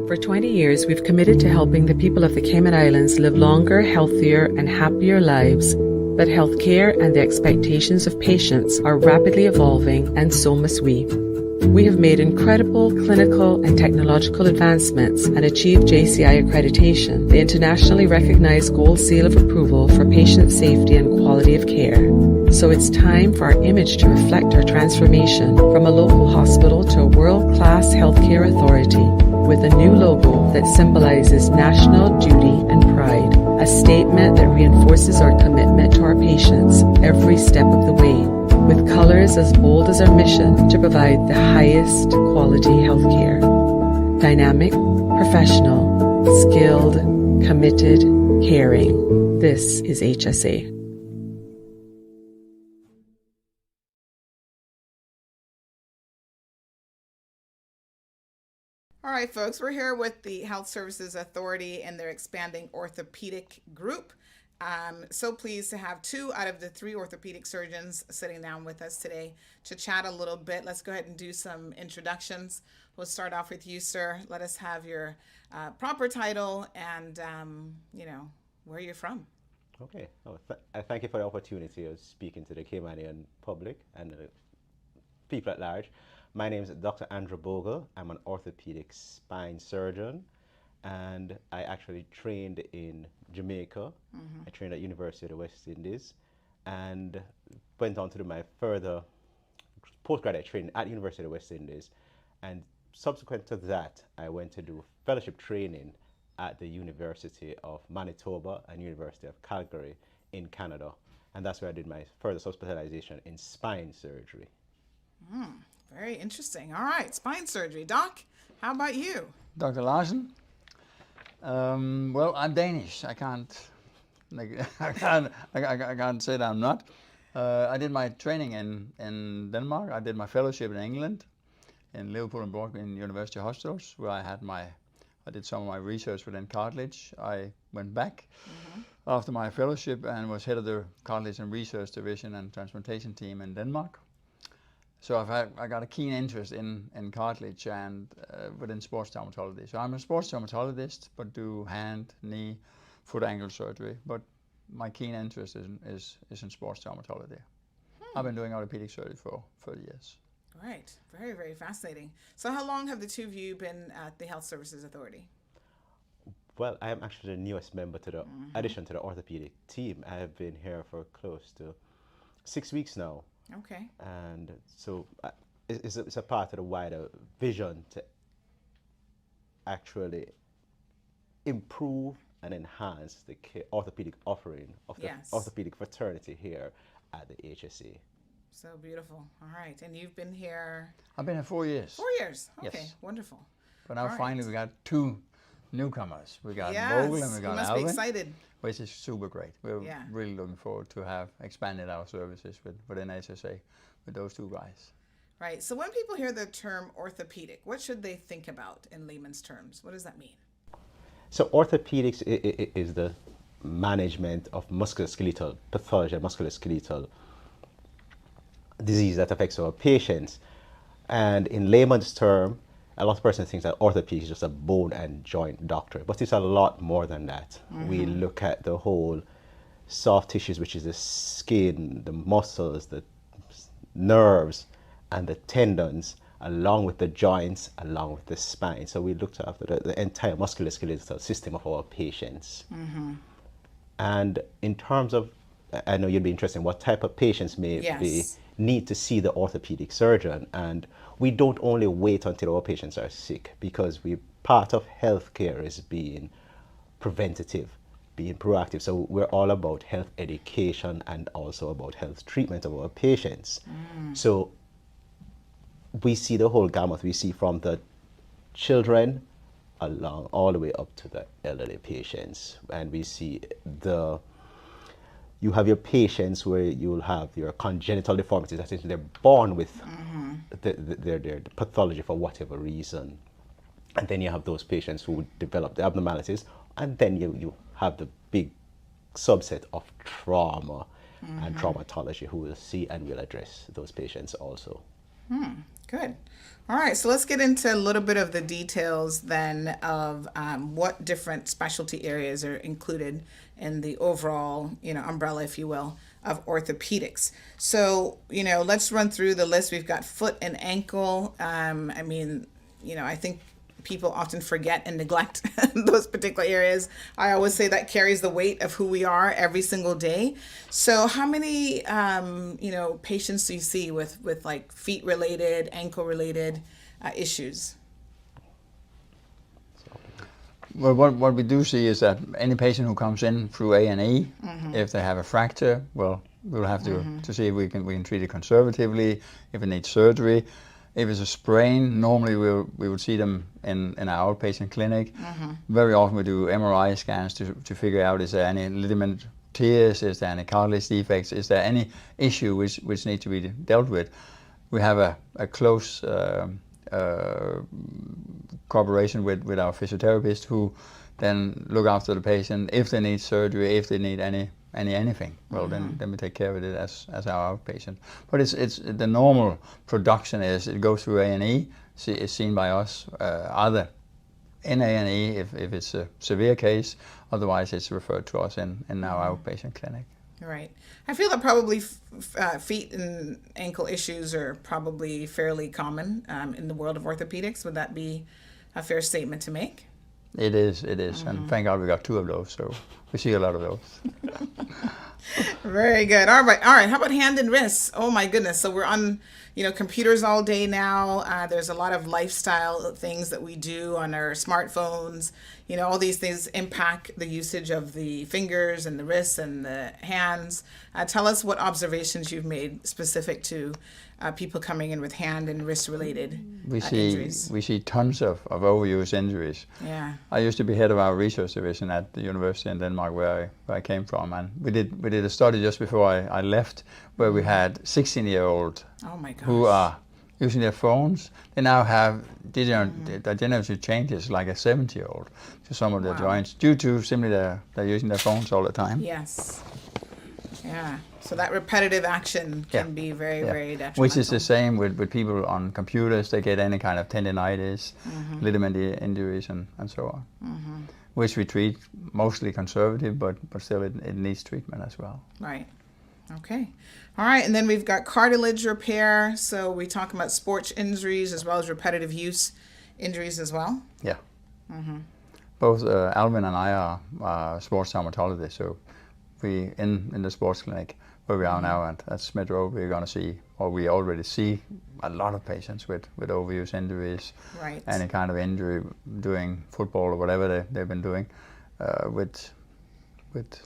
For 20 years, we've committed to helping the people of the Cayman Islands live longer, healthier, and happier lives. But healthcare and the expectations of patients are rapidly evolving, and so must we. We have made incredible clinical and technological advancements and achieved JCI accreditation, the internationally recognized gold seal of approval for patient safety and quality of care. So it's time for our image to reflect our transformation from a local hospital to a world-class healthcare authority with a new logo that symbolizes national duty and pride, a statement that reinforces our commitment to our patients every step of the way, with colors as bold as our mission to provide the highest quality healthcare. Dynamic, professional, skilled, committed, caring. This is HSA. All right, folks, we're here with the Health Services Authority and their expanding orthopedic group. I'm so pleased to have 2 out of the 3 orthopedic surgeons sitting down with us today to chat a little bit. Let's go ahead and do some introductions. We'll start off with you, sir. Let us have your proper title and, where you're from. Okay. I thank you for the opportunity of speaking to the Caymanian public and the people at large. My name is Dr. Andrew Bogle. I'm an orthopedic spine surgeon, and I actually trained in Jamaica. I trained at University of the West Indies and went on to do my further postgraduate training at University of the West Indies. And subsequent to that, I went to do fellowship training at the University of Manitoba and University of Calgary in Canada. And that's where I did my further subspecialization in spine surgery. Very interesting. All right, spine surgery. Doc, how about you? Dr. Larsen. Well, I'm Danish. I can't say that I'm not. I did my training in Denmark. I did my fellowship in England, in Liverpool and Brookline University Hospitals, where I did some of my research within cartilage. I went back after my fellowship and was head of the cartilage and research division and transplantation team in Denmark. So I got a keen interest in cartilage and within sports traumatology. So I'm a sports traumatologist, but do hand, knee, foot, ankle surgery. But my keen interest is in sports traumatology. I've been doing orthopedic surgery for 30 years. Right. Very, very fascinating. So how long have the 2 of you been at the Health Services Authority? Well, I am actually the newest member to the addition to the orthopedic team. I have been here for close to 6 weeks now. Okay. And so it's a part of the wider vision to actually improve and enhance the orthopedic offering of the orthopedic fraternity here at the HSA. So beautiful. All right. And you've been here? I've been here 4 years. 4 years. Okay. Yes. Wonderful. But now finally we got 2 newcomers. We got Bogle and we got Alvin. You must be excited. Which is super great. We're really looking forward to have expanded our services within HSA with those 2 guys. Right. So when people hear the term orthopedic, what should they think about in layman's terms? What does that mean? So orthopedics is the management of musculoskeletal pathology and musculoskeletal disease that affects our patients. And in layman's term, a lot of persons think that orthopedics is just a bone and joint doctor, but it's a lot more than that. We look at the whole soft tissues, which is the skin, the muscles, the nerves, and the tendons, along with the joints, along with the spine. So we looked after the entire musculoskeletal system of our patients. And in terms of, I know you'd be interested in what type of patients may need to see the orthopedic surgeon. And we don't only wait until our patients are sick, because part of healthcare is being preventative, being proactive. So we're all about health education and also about health treatment of our patients. So we see the whole gamut. We see from the children along all the way up to the elderly patients. And we see you have your patients where you'll have your congenital deformities, that is, they're born with their pathology for whatever reason. And then you have those patients who develop the abnormalities, and then you have the big subset of trauma and traumatology who will see and will address those patients also. Good. All right, so let's get into a little bit of the details then of what different specialty areas are included in the overall, umbrella, if you will, of orthopedics. So, let's run through the list. We've got foot and ankle. I think people often forget and neglect those particular areas. I always say that carries the weight of who we are every single day. So how many, patients do you see with like feet related, ankle related issues? Well, what we do see is that any patient who comes in through A&E, if they have a fracture, well, we'll have to see if we can treat it conservatively, if it needs surgery. If it's a sprain, normally we would see them in our outpatient clinic. Very often we do MRI scans to figure out, is there any ligament tears, is there any cartilage defects, is there any issue which needs to be dealt with. We have a close cooperation with our physiotherapist, who then look after the patient. If they need surgery, if they need anything, well, then we take care of it as our outpatient. But it's the normal production is it goes through A&E, is seen by us, either in A&E if it's a severe case, otherwise it's referred to us in our outpatient clinic. Right. I feel that probably feet and ankle issues are probably fairly common in the world of orthopedics. Would that be a fair statement to make? It is, and thank God we got 2 of those, so we see a lot of those. Very good. All right. How about hand and wrists? Oh my goodness. So we're on, computers all day now. There's a lot of lifestyle things that we do on our smartphones. All these things impact the usage of the fingers and the wrists and the hands. Tell us what observations you've made specific to people coming in with hand and wrist related injuries. We see tons of overuse injuries. Yeah. I used to be head of our research division at the university in Denmark where I came from, and we did a study just before I left where we had 16-year-olds who are using their phones. They now have degenerative changes like a 70-year-old to some of their joints due to simply they're using their phones all the time. Yes. Yeah. So that repetitive action can be very, very detrimental. Which is the same with people on computers. They get any kind of tendinitis, ligament injuries, and so on. Which we treat mostly conservative, but still it needs treatment as well. Right. Okay. All right. And then we've got cartilage repair. So we talk about sports injuries as well as repetitive use injuries as well. Yeah. Both Alvin and I are sports traumatologists, so we in the sports clinic where we are now at Smith Road, we're going to see, or we already see, a lot of patients with overuse injuries, any kind of injury doing football or whatever they've been doing, with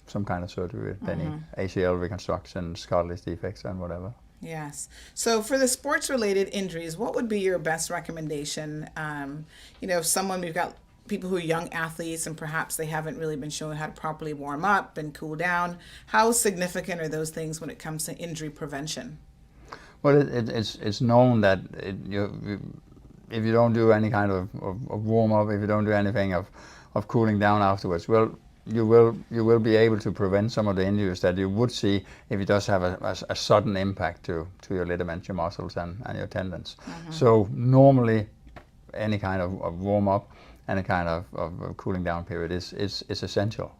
some kind of surgery, with any ACL reconstructions, cartilage defects, and whatever. Yes. So for the sports-related injuries, what would be your best recommendation? We've got people who are young athletes and perhaps they haven't really been shown how to properly warm up and cool down. How significant are those things when it comes to injury prevention? Well, it's known that if you don't do any kind of warm up, if you don't do anything of cooling down afterwards, well, you will be able to prevent some of the injuries that you would see if it does have a sudden impact to your ligaments, your muscles, and your tendons. So normally, any kind of warm up, any kind of cooling down period is essential.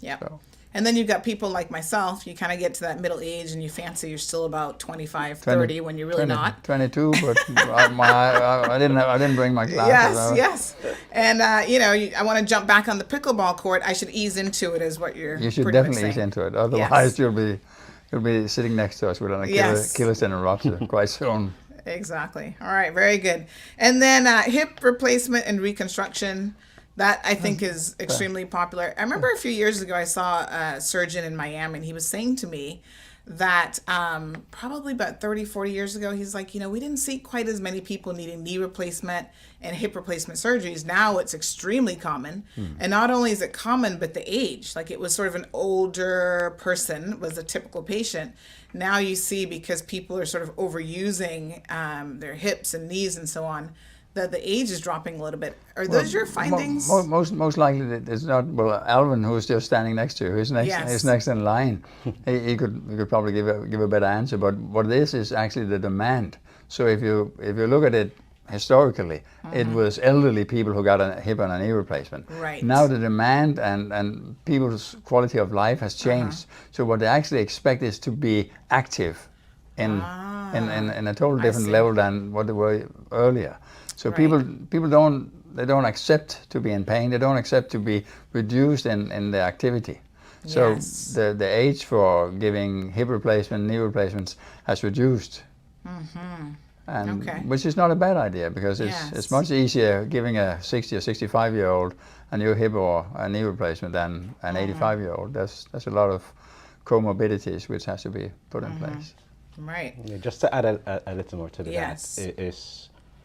Yeah. So. And then you've got people like myself, you kind of get to that middle age and you fancy you're still about 25, 30 when you're really not. 22, but I didn't bring my glasses. Yes. And, I want to jump back on the pickleball court. I should ease into it is what you should definitely ease into it. Otherwise you'll be sitting next to us with an Achilles tendon rupture quite soon. Exactly. All right. Very good. And then hip replacement and reconstruction. That I think is extremely popular. I remember a few years ago I saw a surgeon in Miami and he was saying to me that probably about 30, 40 years ago, he's like, we didn't see quite as many people needing knee replacement and hip replacement surgeries. Now it's extremely common. And not only is it common, but the age, like it was sort of an older person was a typical patient. Now you see, because people are sort of overusing their hips and knees and so on, that the age is dropping a little bit. Are those your findings? Most likely it's not. Well, Alvin, who's just standing next to you, who's next in line, he could probably give a better answer. But what it is actually the demand. So if you look at it historically, it was elderly people who got a hip and a knee replacement. Right. Now the demand and people's quality of life has changed. So what they actually expect is to be active in a total different level than what they were earlier. So Right. people don't accept to be in pain. They don't accept to be reduced in their activity. So Yes. the age for giving hip replacement, knee replacements has reduced. And Okay. which is not a bad idea, because it's Yes. much easier giving a 60 or 65-year-old a new hip or a knee replacement than an 85-year-old. There's a lot of comorbidities which has to be put in place. Right. Yeah, just to add a little more to that, Yes.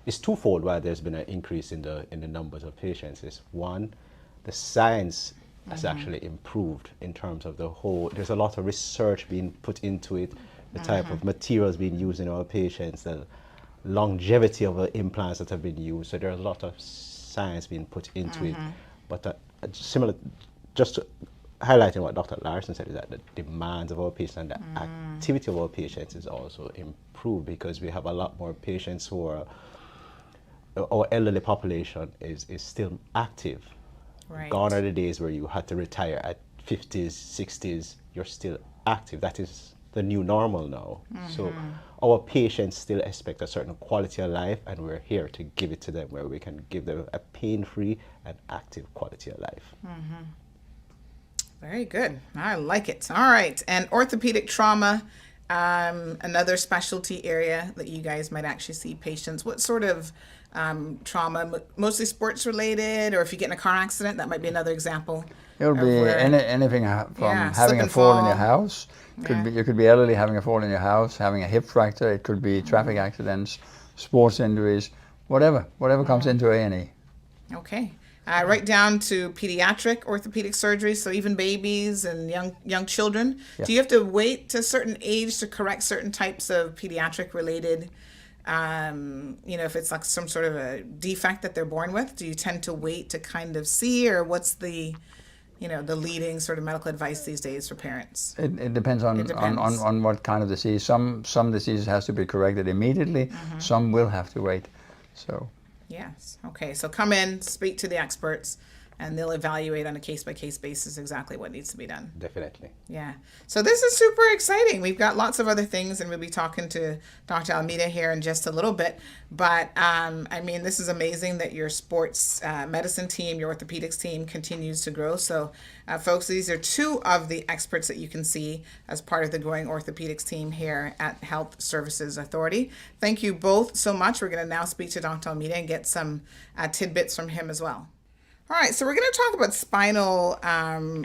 it's twofold why there's been an increase in the numbers of patients. Is one, the science has actually improved in terms of the whole. There's a lot of research being put into it, the type of materials being used in our patients, the longevity of the implants that have been used. So there's a lot of science being put into it. But similar, just to highlighting what Dr. Larson said, is that the demands of our patients and the activity of our patients is also improved, because we have a lot more patients who are, our elderly population is still active. Right. Gone are the days where you had to retire at 50s, 60s, you're still active. That is the new normal now. So our patients still expect a certain quality of life, and we're here to give it to them, where we can give them a pain-free and active quality of life. Very good. I like it. All right. And orthopedic trauma, another specialty area that you guys might actually see patients. What sort of trauma? Mostly sports related, or if you get in a car accident, that might be another example. It would of be where- anything from Yeah, having slip a and fall in your fall. house. Yeah. You could be elderly having a fall in your house, having a hip fracture. It could be traffic accidents, sports injuries, whatever comes into A&E. Okay. Right down to pediatric orthopedic surgery, so even babies and young children. Do you have to wait to a certain age to correct certain types of pediatric related, if it's like some sort of a defect that they're born with? Do you tend to wait to kind of see, or what's the leading sort of medical advice these days for parents? It depends on depends. on what kind of disease. Some diseases has to be corrected immediately. Some will have to wait. So. Yes. Okay. So come in, speak to the experts, and they'll evaluate on a case-by-case basis exactly what needs to be done. Definitely. Yeah. So this is super exciting. We've got lots of other things, and we'll be talking to Dr. Almeida here in just a little bit. But, this is amazing that your sports medicine team, your orthopedics team continues to grow. So, folks, these are two of the experts that you can see as part of the growing orthopedics team here at Health Services Authority. Thank you both so much. We're going to now speak to Dr. Almeida and get some tidbits from him as well. All right, so we're going to talk about spinal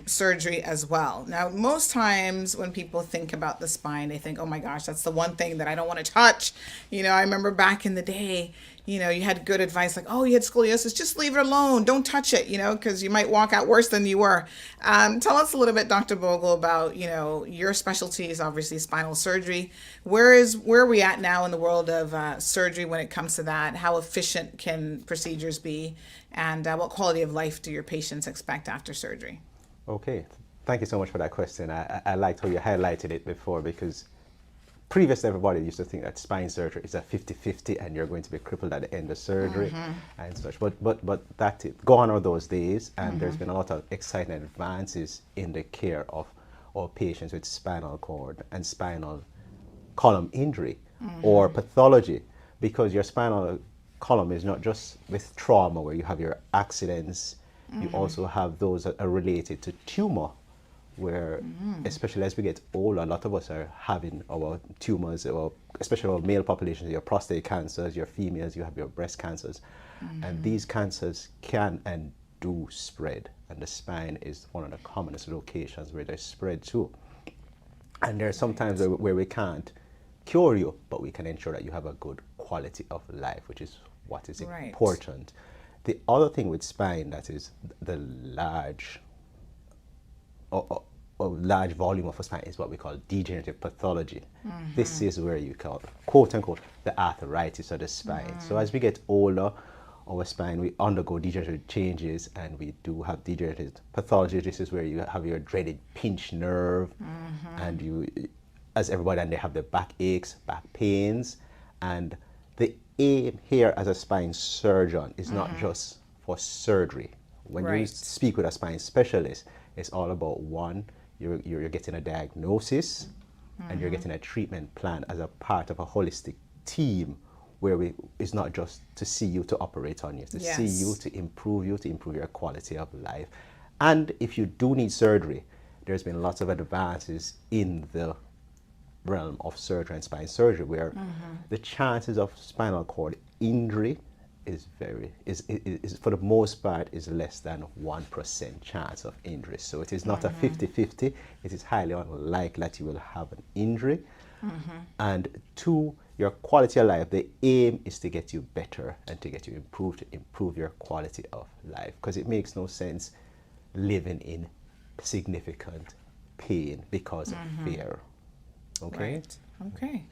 surgery as well. Now, most times when people think about the spine, they think, oh my gosh, that's the one thing that I don't want to touch. I remember back in the day, you had good advice like, oh, you had scoliosis, just leave it alone. Don't touch it, because you might walk out worse than you were. Tell us a little bit, Dr. Bogle, about, your specialty is obviously spinal surgery. Where are we at now in the world of surgery when it comes to that? How efficient can procedures be? And what quality of life do your patients expect after surgery? Okay, thank you so much for that question. I liked how you highlighted it before, because previously everybody used to think that spine surgery is a 50-50 and you're going to be crippled at the end of surgery and such. But that gone are those days, and there's been a lot of exciting advances in the care of our patients with spinal cord and spinal column injury or pathology, because your spinal column is not just with trauma where you have your accidents, you also have those that are related to tumor, where especially as we get older, a lot of us are having our tumors, or especially our male populations, your prostate cancers, your females, you have your breast cancers, and these cancers can and do spread, and the spine is one of the commonest locations where they spread to. And there are some times where we can't cure you, but we can ensure that you have a good quality of life, which is what is important. The other thing with spine, that is the large volume of a spine, is what we call degenerative pathology. This is where you call, quote unquote, the arthritis of the spine. So as we get older, our spine, we undergo degenerative changes, and we do have degenerative pathology. This is where you have your dreaded pinched nerve, and you, as everybody, and they have the back aches, back pains, and the aim here as a spine surgeon is not just for surgery. When you Right. speak with a spine specialist, it's all about one, you're getting a diagnosis and you're getting a treatment plan as a part of a holistic team where it's not just to see you to operate on you, to see you, to improve your quality of life. And if you do need surgery, there's been lots of advances in the realm of surgery and spine surgery where the chances of spinal cord injury is for the most part is less than 1% chance of injury. So it is not a 50-50. It is highly unlikely that you will have an injury. And two, your quality of life, the aim is to get you better and to get you improved, to improve your quality of life, because it makes no sense living in significant pain because of fear. Okay. Right. Okay.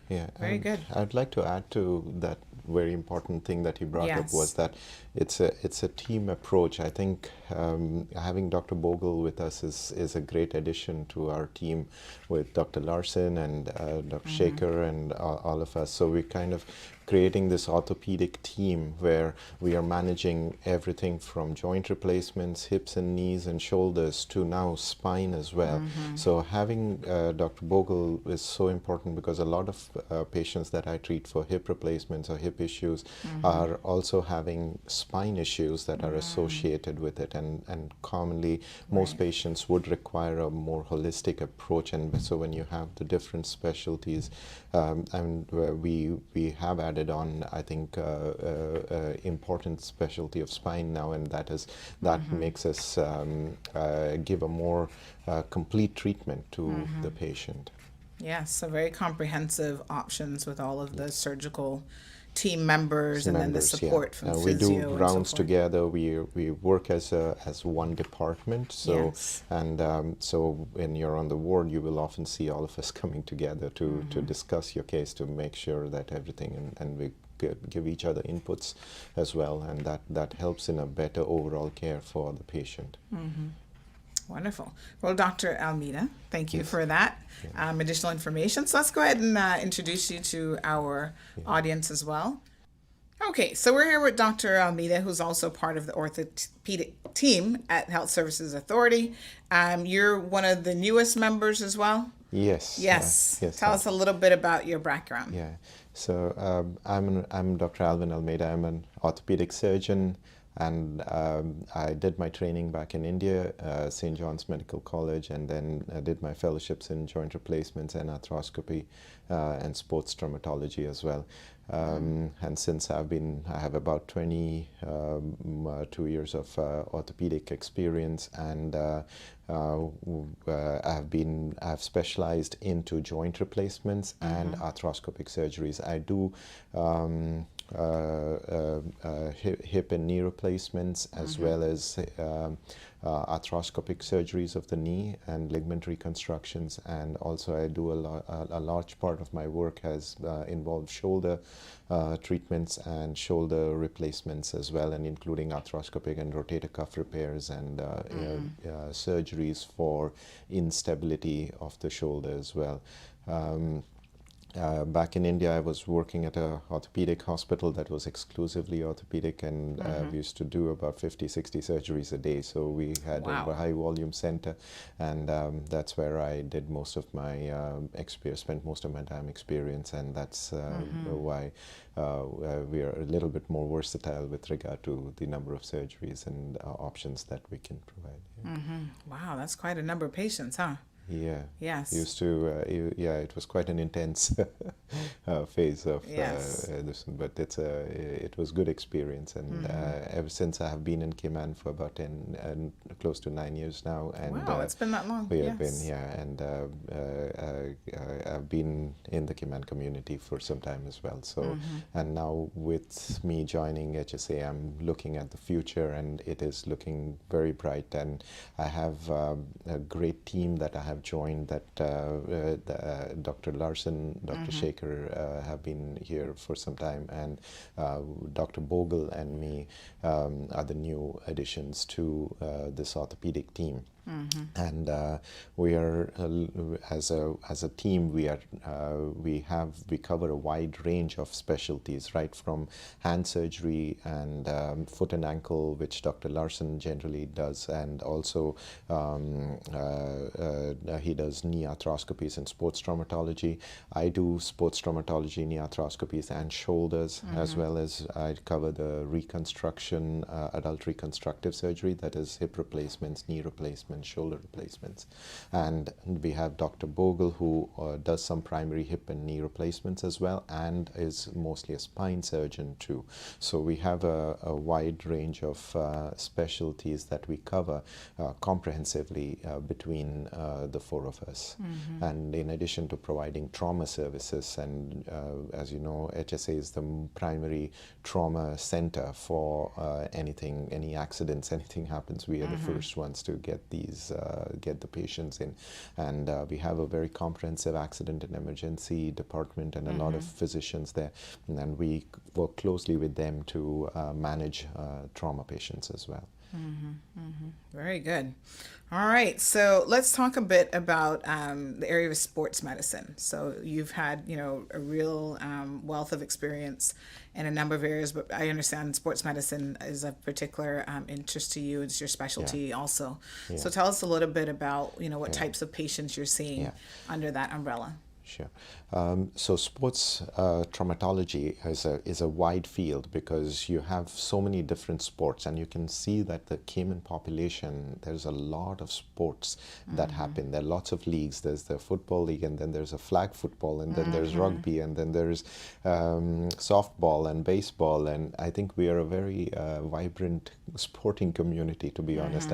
Yeah, Very good. I'd like to add to that very important thing that he brought up Yes. was that it's a team approach. I think having Dr. Bogle with us is a great addition to our team with Dr. Larson and Dr. Shaker and all of us. So we're kind of creating this orthopedic team where we are managing everything from joint replacements, hips and knees and shoulders to now spine as well. So having Dr. Bogle is so important because a lot of patients that I treat for hip replacements or hip issues are also having spine issues that are associated with it, and commonly most patients would require a more holistic approach. And so when you have the different specialties, and we have added on, I think, important specialty of spine now, and that makes us give a more complete treatment to the patient. Yes, so very comprehensive options with all of the surgical team members and then the support from we physio do and rounds so forth. together. We work as one department. So Yes. so when you're on the ward, you will often see all of us coming together to discuss your case, to make sure that everything, and we give each other inputs as well, and that helps in a better overall care for the patient. Wonderful. Well, Dr. Almeida, thank you for that additional information. So let's go ahead and introduce you to our audience as well. Okay, so we're here with Dr. Almeida, who's also part of the orthopedic team at Health Services Authority. You're one of the newest members as well? Yes. Yes. Yes. Tell us a little bit about your background. Yeah. So I'm Dr. Alvin Almeida. I'm an orthopedic surgeon, and I did my training back in India, St. John's Medical College, and then I did my fellowships in joint replacements and arthroscopy and sports traumatology as well. And since I have about 22 years of orthopedic experience, and I've specialized into joint replacements and arthroscopic surgeries. I do hip and knee replacements, as well as arthroscopic surgeries of the knee and ligament reconstructions, and also I do a large part of my work has involved shoulder treatments and shoulder replacements as well, and including arthroscopic and rotator cuff repairs and surgeries for instability of the shoulder as well. Back in India, I was working at a orthopedic hospital that was exclusively orthopedic, and we used to do about 50-60 surgeries a day. So we had a high volume center, and that's where I did most of my spent most of my time experience, and that's why we are a little bit more versatile with regard to the number of surgeries and options that we can provide. Wow, that's quite a number of patients, huh? Yeah. Yes. Used to, it was quite an intense phase of this, but it was good experience, and ever since I have been in Cayman for about 10 and close to 9 years now, and wow, it's been that long. we have been, and I've been in the Cayman community for some time as well. So, and now with me joining HSA, I'm looking at the future, and it is looking very bright, and I have a great team that I have joined, that Dr. Larson, Dr. Shaker have been here for some time, and Dr. Bogle and me are the new additions to this orthopedic team. And we are as a team we cover a wide range of specialties, right from hand surgery and foot and ankle, which Dr. Larson generally does, and also he does knee arthroscopies and sports traumatology. I do sports traumatology, knee arthroscopies, and shoulders, as well as I cover the reconstruction, adult reconstructive surgery, that is hip replacements, knee replacements, shoulder replacements. And we have Dr. Bogle, who does some primary hip and knee replacements as well, and is mostly a spine surgeon too. So we have a wide range of specialties that we cover comprehensively between the four of us. And in addition to providing trauma services, and as you know, HSA is the primary trauma center for any accidents, anything happens, we are the first ones to get the patients in. And we have a very comprehensive accident and emergency department and a lot of physicians there, and we work closely with them to manage trauma patients as well. Very good. All right, so let's talk a bit about the area of sports medicine. So you've had, a real wealth of experience in a number of areas, but I understand sports medicine is of particular interest to you. It's your specialty also. So tell us a little bit about, what types of patients you're seeing under that umbrella. Sure. So sports traumatology is a wide field, because you have so many different sports, and you can see that the Cayman population, there's a lot of sports that happen. There are lots of leagues. There's the football league, and then there's a flag football, and then there's rugby, and then there's softball and baseball. And I think we are a very vibrant sporting community, to be honest.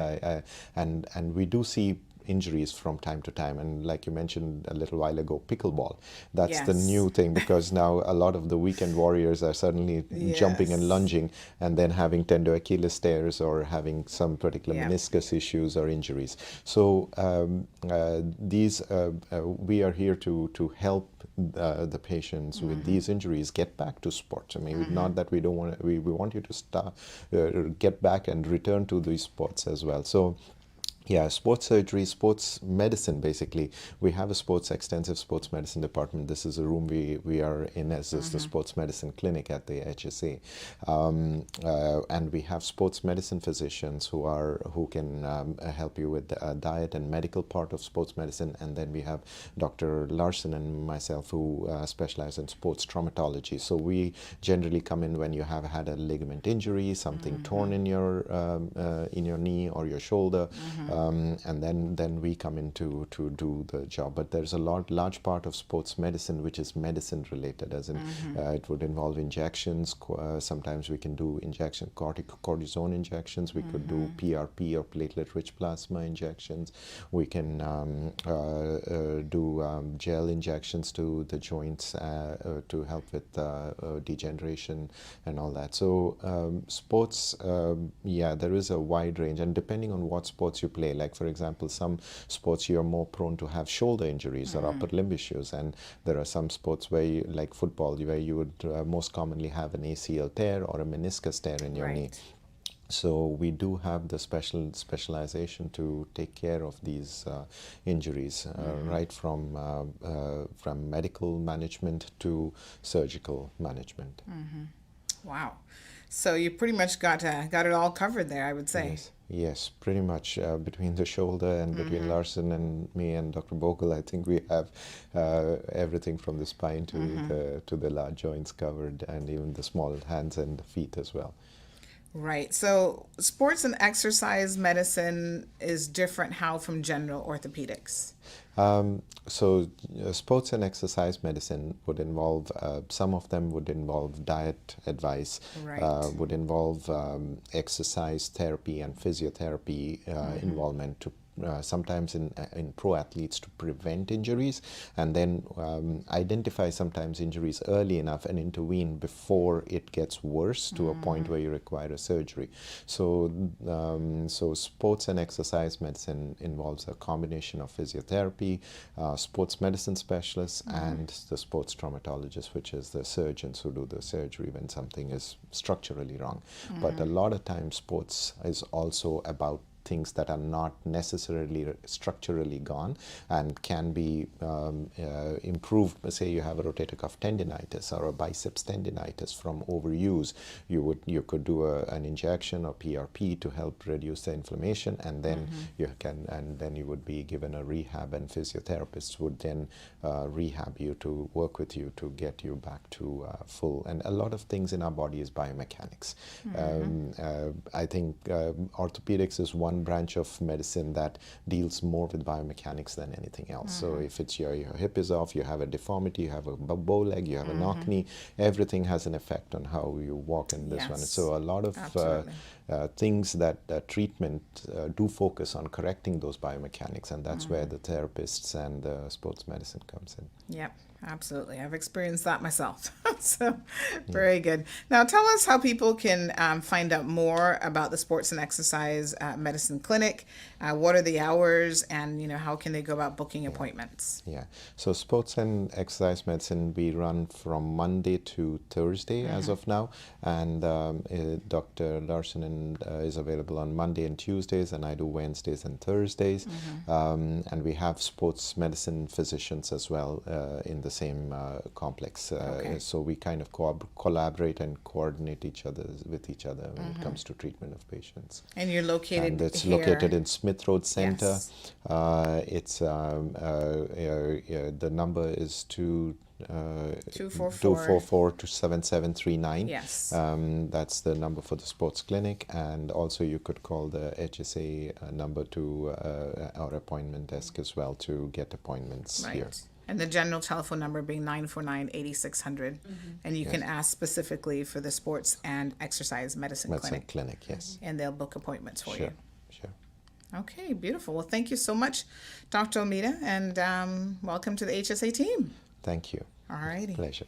And we do see injuries from time to time, and like you mentioned a little while ago, pickleball, that's the new thing, because now a lot of the weekend warriors are suddenly jumping and lunging and then having tender Achilles tears or having some particular meniscus issues or injuries. So we are here to help the patients with these injuries get back to sports. I mean, not that we don't want we want you to start get back and return to these sports as well. So yeah, sports surgery, sports medicine, basically. We have a extensive sports medicine department. This is a room we are in as the sports medicine clinic at the HSA. And we have sports medicine physicians who can help you with the diet and medical part of sports medicine. And then we have Dr. Larson and myself, who specialize in sports traumatology. So we generally come in when you have had a ligament injury, something torn in your knee or your shoulder. And then we come in to do the job. But there's a large part of sports medicine which is medicine related, as in it would involve injections. Sometimes we can do cortisone injections. We could do PRP or platelet-rich plasma injections. We can do gel injections to the joints to help with degeneration and all that. So sports, there is a wide range, and depending on what sports you play, like for example, some sports you're more prone to have shoulder injuries or upper limb issues, and there are some sports where like football, where you would most commonly have an ACL tear or a meniscus tear in your knee. So we do have the specialization to take care of these injuries, right from medical management to surgical management. Wow. So you pretty much got it all covered there, I would say. Yes, pretty much. Between the shoulder and between Larson and me and Dr. Bogle, I think we have everything from the spine to the large joints covered, and even the small hands and feet as well. Right. So sports and exercise medicine is different how from general orthopedics? So sports and exercise medicine would involve, some of them would involve diet advice, would involve exercise therapy and physiotherapy involvement to sometimes in pro athletes to prevent injuries, and then identify sometimes injuries early enough and intervene before it gets worse to a point where you require a surgery. So so sports and exercise medicine involves a combination of physiotherapy, sports medicine specialists, and the sports traumatologist, which is the surgeons who do the surgery when something is structurally wrong. But a lot of times sports is also about things that are not necessarily structurally gone and can be improved. Say you have a rotator cuff tendinitis or a biceps tendinitis from overuse, you could do an injection or PRP to help reduce the inflammation, and then you would be given a rehab, and physiotherapists would then rehab you to work with you to get you back to full. And a lot of things in our body is biomechanics. I think orthopedics is one branch of medicine that deals more with biomechanics than anything else. So if it's your hip is off, you have a deformity, you have a bow leg, you have a knock knee, everything has an effect on how you walk in this one. So a lot of things that treatment do focus on correcting those biomechanics, and that's where the therapists and the sports medicine comes in. Yep, absolutely. I've experienced that myself. So very good. Now tell us how people can find out more about the Sports and Exercise Medicine Clinic. What are the hours, and how can they go about booking appointments? Yeah, so Sports and Exercise Medicine, we run from Monday to Thursday as of now, and Dr. Larson is available on Monday and Tuesdays, and I do Wednesdays and Thursdays. And we have sports medicine physicians as well in the same complex. So we kind of collaborate and coordinate with each other when it comes to treatment of patients. And you're located and it's here. located in Smith Road Center. Yes. It's the number is 244-7739. Yes. That's the number for the sports clinic, and also you could call the HSA number to our appointment desk as well to get appointments here. And the general telephone number being 949-8600. And you can ask specifically for the Sports and Exercise Medicine Clinic. Yes. And they'll book appointments for you. Sure. Okay, beautiful. Well, thank you so much, Dr. Almeida, and welcome to the HSA team. Thank you. All righty. Pleasure.